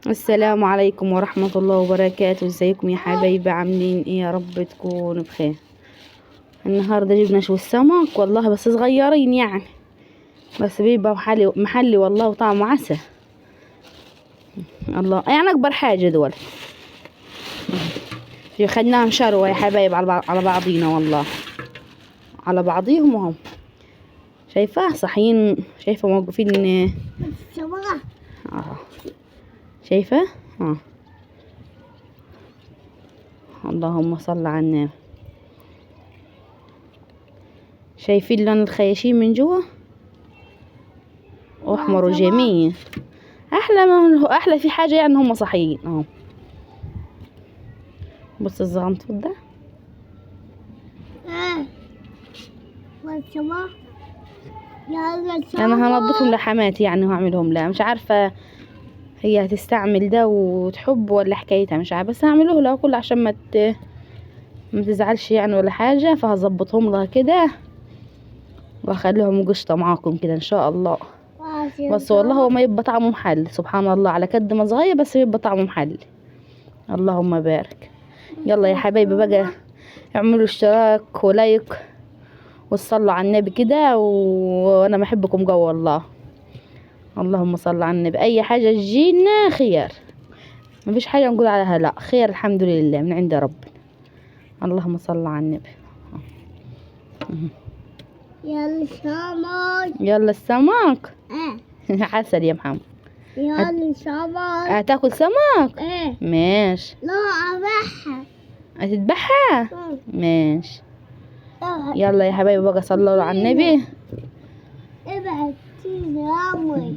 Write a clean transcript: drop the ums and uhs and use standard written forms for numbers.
السلام عليكم ورحمة الله وبركاته. ازيكم يا حبايبي؟ عاملين ايه؟ يا رب تكونوا بخير. النهارده جبنا شو السمك والله، بس صغيرين يعني، بس بيبقى محلي والله، وطعمه عسل. الله، يعني اكبر حاجة دول. خدناهم شروة يا حبايب على بعضينا والله، على بعضيهم وهم. شايفاه صحيين، شايفه موقفين. شايفه. اللهم صل على النبي. شايفين لون الخياشيم من جوا احمر وجميل. احلى ما هو احلى في حاجه يعني، هم صحيين اهو. بص الزغنطوط ده. انا هنضفهم لحماتي يعني، وهعملهم لها. مش عارفه هي هتستعمل ده وتحب ولا حكايتها، مش عارفه، بس هعمله لها كله عشان ما تزعلش يعني ولا حاجه. فهظبطهم لها كده واخليهم قشطه معاكم كده ان شاء الله. بس والله هو ما يبقى طعمه محل، سبحان الله، على قد ما صغير بس يبقى طعمه محل. اللهم بارك. يلا يا حبايبي بقى، اعملوا اشتراك ولايك وتصلوا على النبي كده وانا بحبكم جوا والله. اللهم صل على النبي. اي حاجه تجينا خير، مفيش حاجه نقول عليها لا، خير الحمد لله من عند ربنا. اللهم صل على النبي. يلا السمك. يلا السمك. عسل يا محمد. يلا السمك. هتاكل سمك؟ ماشي. لا أذبحها. هتذبحها؟ ماشي. يلا يا حبايبي بقى، صلوا على النبي. ابعد يا امي.